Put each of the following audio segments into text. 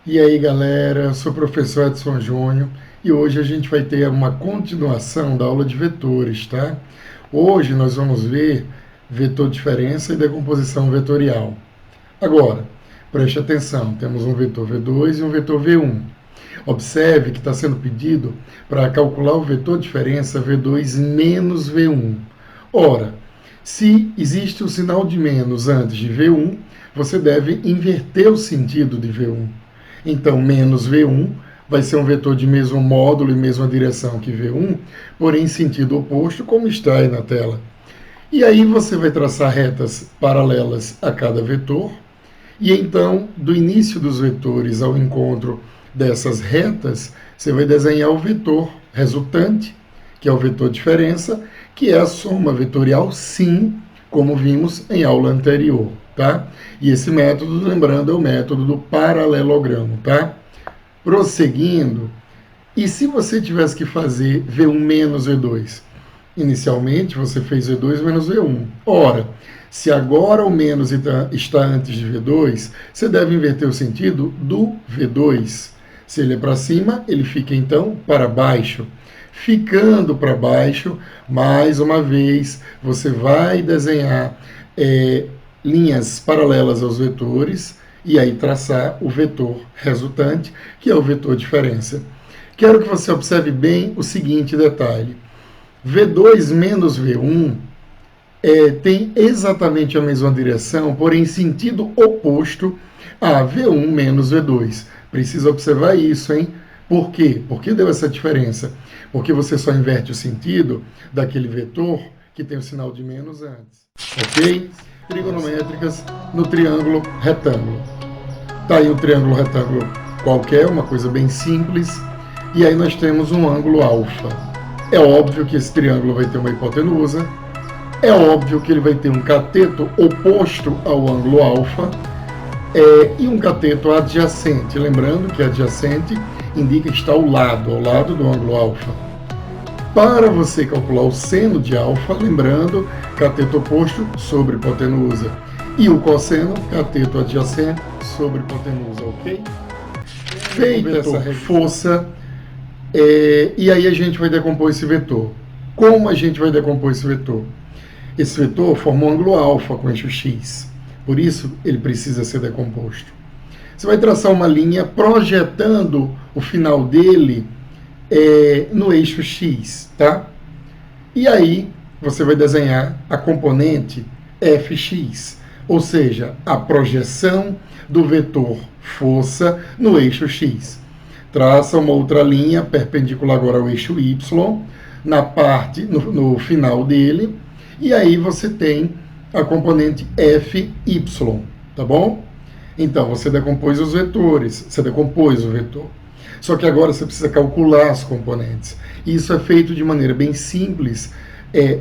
E aí, galera, eu sou o professor Edson Júnior e hoje a gente vai ter uma continuação da aula de vetores, tá? Hoje nós vamos ver vetor diferença e decomposição vetorial. Agora, preste atenção, temos um vetor V2 e um vetor V1. Observe que está sendo pedido para calcular o vetor diferença V2 menos V1. Ora, se existe o sinal de menos antes de V1, você deve inverter o sentido de V1. Então, menos V1 vai ser um vetor de mesmo módulo e mesma direção que V1, porém em sentido oposto, como está aí na tela. E aí você vai traçar retas paralelas a cada vetor, e então, do início dos vetores ao encontro dessas retas, você vai desenhar o vetor resultante, que é o vetor diferença, que é a soma vetorial, sim, como vimos em aula anterior, tá? E esse método, lembrando, é o método do paralelogramo, tá? Prosseguindo, e se você tivesse que fazer V1 menos V2? Inicialmente, você fez V2 menos V1. Ora, se agora o menos está antes de V2, você deve inverter o sentido do V2. Se ele é para cima, ele fica então para baixo. Ficando para baixo, mais uma vez, você vai desenhar linhas paralelas aos vetores e aí traçar o vetor resultante, que é o vetor diferença. Quero que você observe bem o seguinte detalhe. V2 menos V1 tem exatamente a mesma direção, porém em sentido oposto a V1 menos V2. Precisa observar isso, hein? Por quê? Por que deu essa diferença? Porque você só inverte o sentido daquele vetor que tem o sinal de menos antes. Ok? Trigonométricas no triângulo retângulo. Está aí um triângulo retângulo qualquer, uma coisa bem simples. E aí nós temos um ângulo alfa. É óbvio que esse triângulo vai ter uma hipotenusa. É óbvio que ele vai ter um cateto oposto ao ângulo alfa e um cateto adjacente. Lembrando que adjacente indica que está ao lado do ângulo alfa. Para você calcular o seno de alfa, lembrando, cateto oposto sobre hipotenusa. E o cosseno, cateto adjacente sobre hipotenusa, ok? Feita essa força, e aí a gente vai decompor esse vetor. Como a gente vai decompor esse vetor? Esse vetor forma um ângulo alfa com eixo x. Por isso, ele precisa ser decomposto. Você vai traçar uma linha projetando o final dele no eixo x, tá? E aí, você vai desenhar a componente fx, ou seja, a projeção do vetor força no eixo x. Traça uma outra linha perpendicular agora ao eixo y, na parte, no final dele, e aí você tem a componente fy, tá bom? Então, você decompôs os vetores, você decompôs o vetor. Só que agora você precisa calcular as componentes. E isso é feito de maneira bem simples,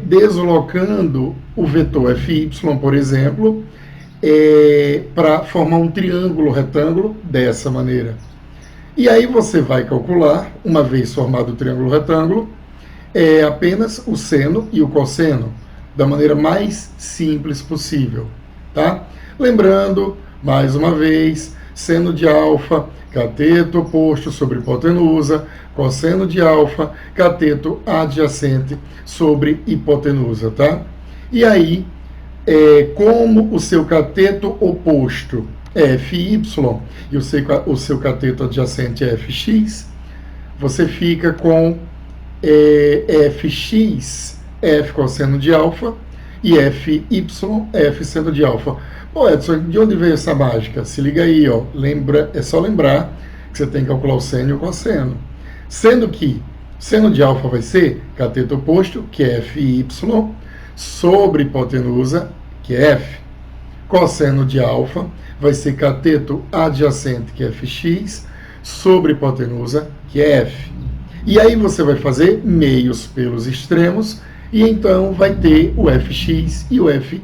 deslocando o vetor fy, por exemplo, para formar um triângulo retângulo dessa maneira. E aí você vai calcular, uma vez formado o triângulo retângulo, apenas o seno e o cosseno, da maneira mais simples possível, tá? Lembrando, mais uma vez, seno de alfa, cateto oposto sobre hipotenusa, cosseno de alfa, cateto adjacente sobre hipotenusa, tá? E aí, como o seu cateto oposto é fy e o seu cateto adjacente é fx, você fica com fx, f cosseno de alfa, e fy, f seno de alfa. Pô, Edson, de onde veio essa mágica? Se liga aí, ó. É só lembrar que você tem que calcular o seno e o cosseno. Sendo que seno de alfa vai ser cateto oposto, que é fy, sobre hipotenusa, que é f. Cosseno de alfa vai ser cateto adjacente, que é fx, sobre hipotenusa, que é f. E aí você vai fazer meios pelos extremos, e então vai ter o fx e o fy.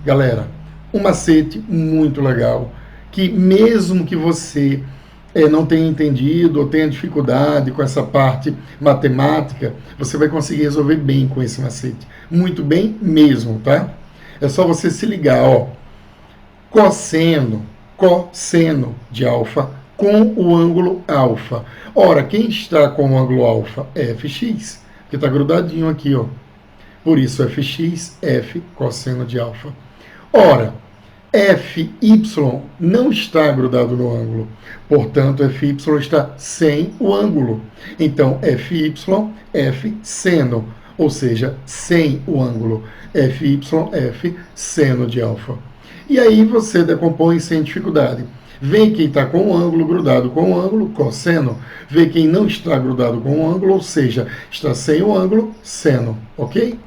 Galera, um macete muito legal, que mesmo que você não tenha entendido ou tenha dificuldade com essa parte matemática, você vai conseguir resolver bem com esse macete. Muito bem mesmo, tá? É só você se ligar, ó. Cosseno de alfa com o ângulo alfa. Ora, quem está com o ângulo alfa? Fx, que está grudadinho aqui, ó. Por isso, fx, f cosseno de alfa. Ora, fy não está grudado no ângulo, portanto, fy está sem o ângulo. Então, fy, f seno, ou seja, sem o ângulo. Fy, f seno de alfa. E aí você decompõe sem dificuldade. Vê quem está com o ângulo grudado com o ângulo, cosseno. Vê quem não está grudado com o ângulo, ou seja, está sem o ângulo, seno. Ok?